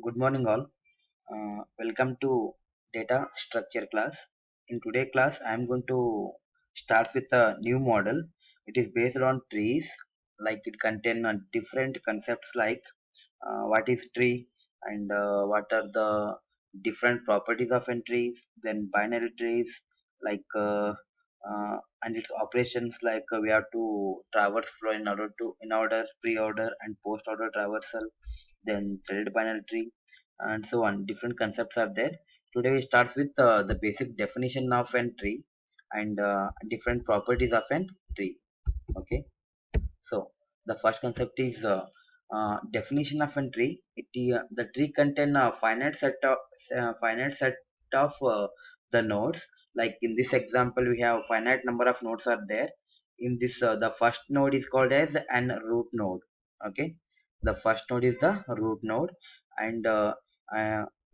Good morning, all. Welcome to data structure class. In today class, I am going to start with a new model. It is based on trees, like it contain different concepts like what is tree and what are the different properties of a trees, then binary trees, like and its operations like we have to traverse flow in order pre-order and post-order traversal, then threaded binary tree, and so on. Different concepts are there. Today we start with the basic definition of an tree and different properties of an tree. Okay, so the first concept is definition of a tree. The tree contain a finite set of the nodes. Like in this example, we have finite number of nodes are there. In this, the first node is called as an root node. Okay, the first node is the root node, and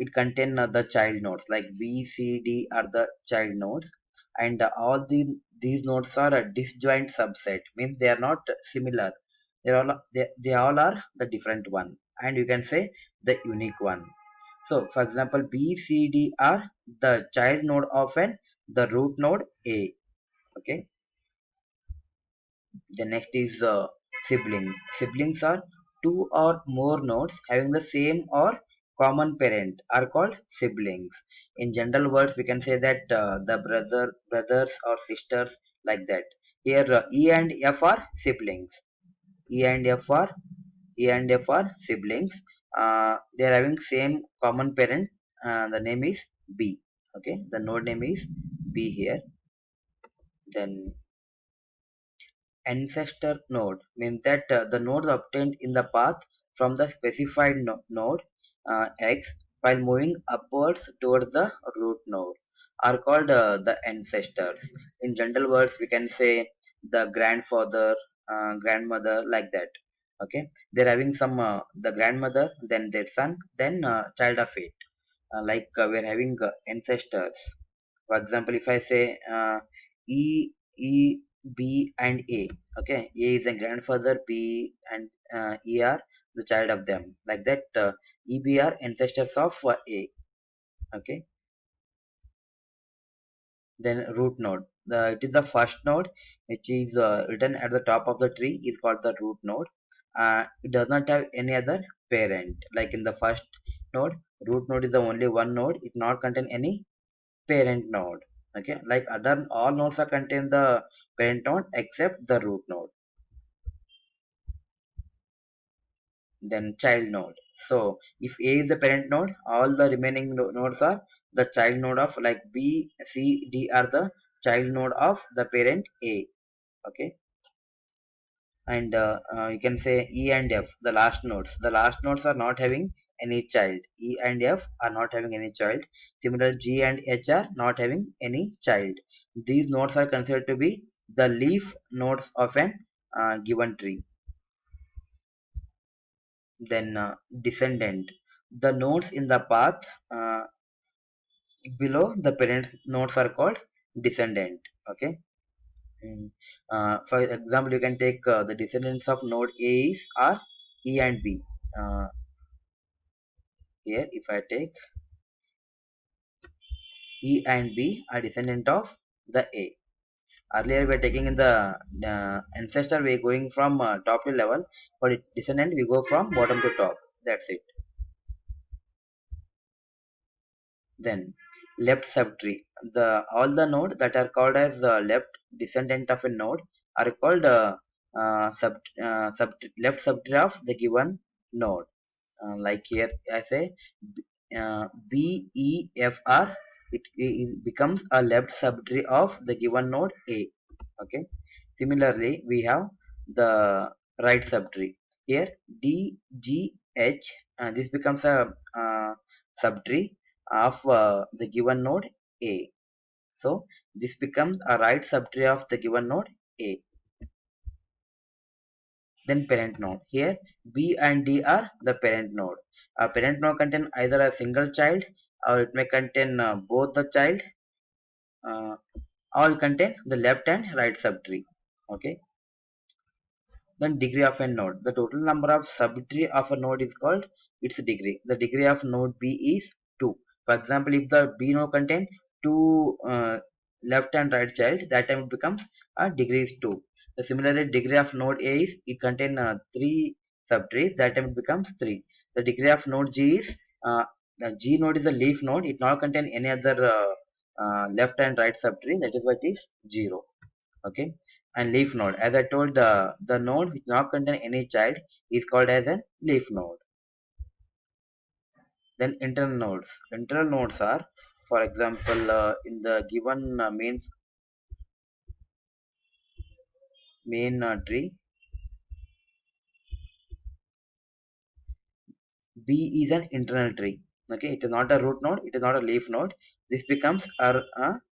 it contain the child nodes like B, C, D are the child nodes, and all these nodes are a disjoint subset, means they are not similar. They all are the different one, and you can say the unique one. So for example, B, C, D are the child node of an the root node A. Okay, the next is siblings are two or more nodes having the same or common parent are called siblings. In general words, we can say that the brothers or sisters, like that. Here E and F are siblings. E and F are E and F are siblings. They are having same common parent. The name is B. Okay, the node name is B here. Then ancestor node means that the nodes obtained in the path from the specified node X while moving upwards towards the root node are called the ancestors. In general words, we can say the grandfather, grandmother, like that. Okay, they're having some the grandmother, then their son, then child of it. We're having ancestors. For example, if I say E, E, B, and A, okay, A is a grandfather, B and E are the child of them. Like that, E, B are ancestors of A. Okay, then root node. It is the first node which is written at the top of the tree is called the root node. It does not have any other parent. Like in the first node, root node is the only one node. It not contain any parent node. Okay, like other all nodes are contain the parent node except the root node. Then child node. So if A is the parent node, all the remaining nodes are the child node of, like B, C, D are the child node of the parent A. Okay, and you can say E and F, the last nodes. The last nodes are not having any child. E and F are not having any child. Similar, G and H are not having any child. These nodes are considered to be the leaf nodes of an given tree. Then descendant. The nodes in the path below the parent nodes are called descendant. Okay. Mm. For example, you can take the descendants of node A are E and B. Uh, Here, if I take E and B are descendant of the A. Earlier, we are taking in the ancestor, we are going from top to level. For descendant, we go from bottom to top. That's it. Then left subtree. The all the node that are called as the left descendant of a node are called left subtree of the given node. Like here, I say B, E, F, R. It becomes a left subtree of the given node A. Okay. Similarly, we have the right subtree. Here D, G, H. This becomes a subtree of the given node A. So this becomes a right subtree of the given node A. Then parent node. Here B and D are the parent node. A parent node contain either a single child, or it may contain both the child. All contain the left and right subtree. Okay. Then degree of a node. The total number of subtree of a node is called its degree. The degree of node B is 2. For example, if the B node contain two left and right child, that time it becomes a degree is 2. The similarly degree of node A is it contain 3 subtrees, that time it becomes 3. The degree of node G is the G node is the leaf node, it not contain any other left and right subtree, that is why it is 0. Okay, and leaf node, as I told, the node which not contain any child is called as a leaf node. Then internal nodes are, for example, in the given main tree, B is an internal tree. Okay, it is not a root node, it is not a leaf node. This becomes a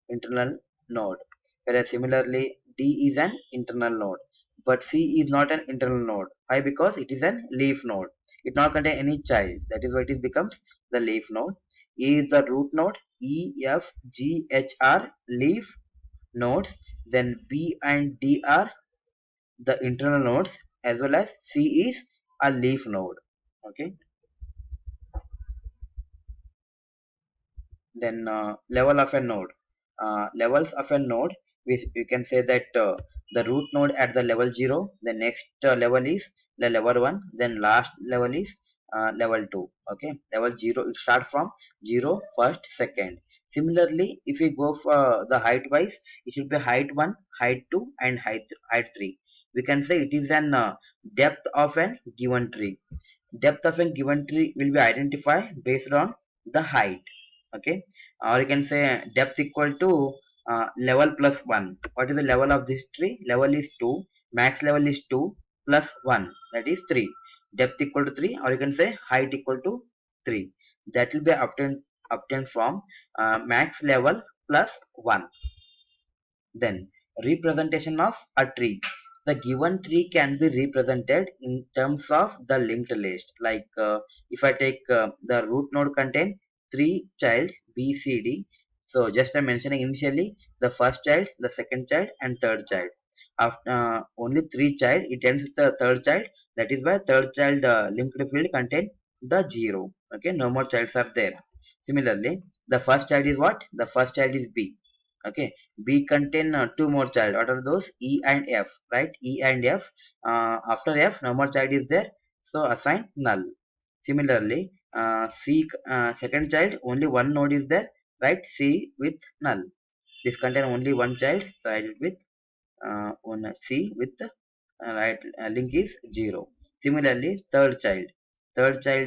internal node. Whereas similarly, D is an internal node, but C is not an internal node. Why? Because it is an leaf node. It not contain any child. That is why it becomes the leaf node. E is the root node. E, F, G, H are leaf nodes. Then B and D are the internal nodes, as well as C is a leaf node. Okay. Then level of a node, levels of a node, we can say that the root node at the level 0, the next level is the level 1, then last level is level 2. Okay, level 0, it starts from 0, first, second. Similarly, if we go for the height wise, it should be height 1, height 2, and height 3. We can say it is an depth of a given tree. Depth of a given tree will be identified based on the height. Okay, or you can say depth equal to level plus 1. What is the level of this tree? Level is 2, max level is 2 plus 1, that is 3. Depth equal to 3, or you can say height equal to 3. That will be obtained from max level plus 1. Then representation of a tree. The given tree can be represented in terms of the linked list. Like if I take the root node contain 3 child B, C, D. So just I'm mentioning initially the first child, the second child, and third child. After only 3 child, it ends with the third child. That is why third child linked field contain the 0. Okay, no more childs are there. Similarly, the first child is what? The first child is B. Okay, B contain two more child. What are those? E and F, right? E and F. After F, no more child is there, so assign null. Similarly, C second child, only one node is there, right? C with null. This contain only one child, so I did with one C with right link is 0. Similarly, third child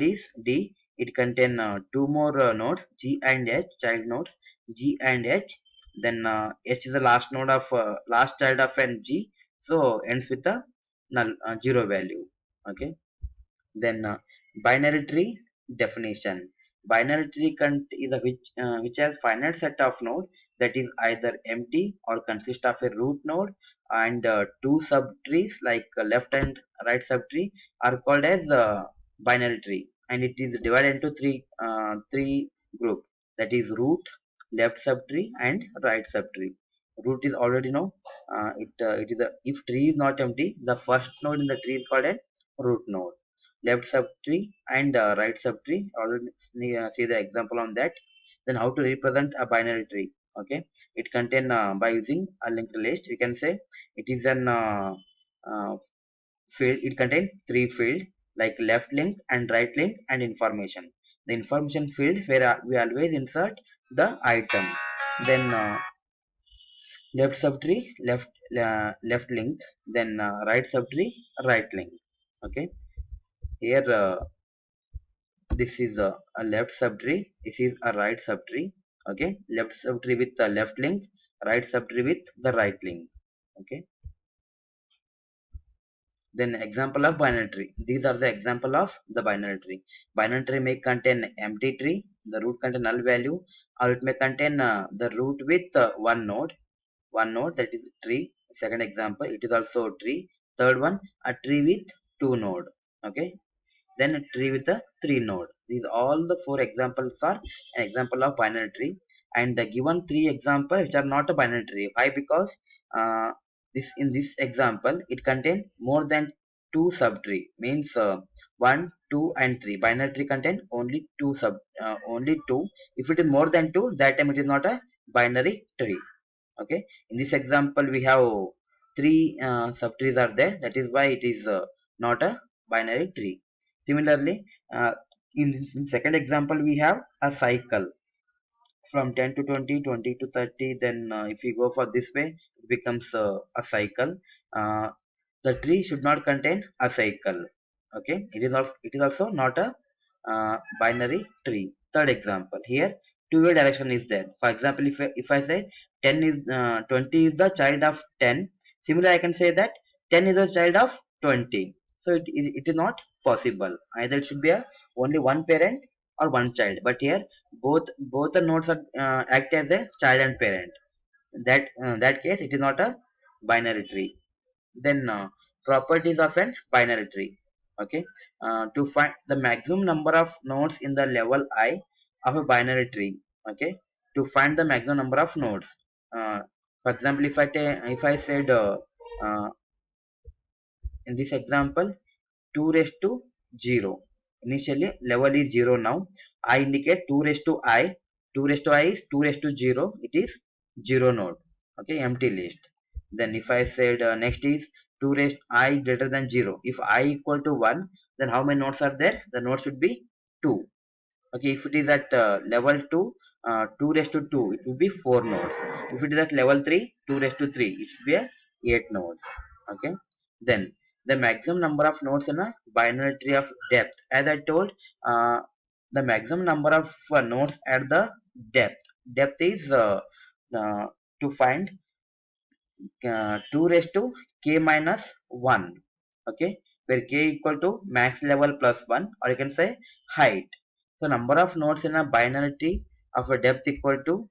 is D. It contain two more nodes, G and H, child nodes, G and H. Then H is the last node of last child of n G, so ends with a null 0 value. Okay. Then binary tree definition. Binary tree is a which has finite set of node that is either empty or consist of a root node, and two subtrees like left and right subtree are called as binary tree, and it is divided into three group, that is root, left subtree, and right subtree. Root is already know, it is if tree is not empty, the first node in the tree is called a root node. Left subtree and right subtree, already see the example on that. Then how to represent a binary tree? Okay, it contain by using a linked list, we can say it is an uh, field. It contain three field like left link and right link and information. The information field where we always insert the item. Then left subtree, left link. Then right subtree, right link. Okay, here this is a left subtree, this is a right subtree. Okay, left subtree with the left link, right subtree with the right link. Okay, then example of binary tree. These are the example of the binary tree. Binary tree may contain empty tree, the root contain null value, or it may contain the root with one node, that is tree. Second example, it is also tree. Third one, a tree with two node. Okay, then a tree with a three node. These all the four examples are an example of binary tree, and the given three examples which are not a binary tree. Why? Because uh, in this example it contains more than two subtree, means 1 2 and 3. Binary tree contain only only 2. If it is more than 2, that time it is not a binary tree. Okay, in this example we have three subtrees are there, that is why it is not a binary tree. Similarly, in second example we have a cycle from 10 to 20, 20 to 30. Then if we go for this way, it becomes a cycle. uh, the tree should not contain a cycle. Okay, it is also not a binary tree. Third example, here two-way direction is there. For example, if I say 10 is 20 is the child of 10, similarly I can say that 10 is the child of 20. So it is not possible. Either it should be a only one parent or one child, but here both the nodes are act as a child and parent. That case it is not a binary tree. Then properties of an binary tree. Okay, to find the maximum number of nodes in the level I of a binary tree. Okay, to find the maximum number of nodes, uh, for example, if I said uh, in this example 2 raised to 0, initially level is 0. Now I indicate 2 raised to I. 2 raised to I is 2 raised to 0, it is 0 node. Okay, empty list. Then if I said next is 2 raised I greater than 0, if I equal to 1, then how many nodes are there? The node should be 2. Okay, if it is at level 2, 2 raised to 2, it will be 4 nodes. If it is at level 3, 2 raised to 3, it should be a 8 nodes. Okay, then the maximum number of nodes in a binary tree of depth, as I told, uh, the maximum number of nodes at the depth is uh, to find 2 raised to k minus 1. Okay, where k equal to max level plus 1, or you can say height. So number of nodes in a binary tree of a depth equal to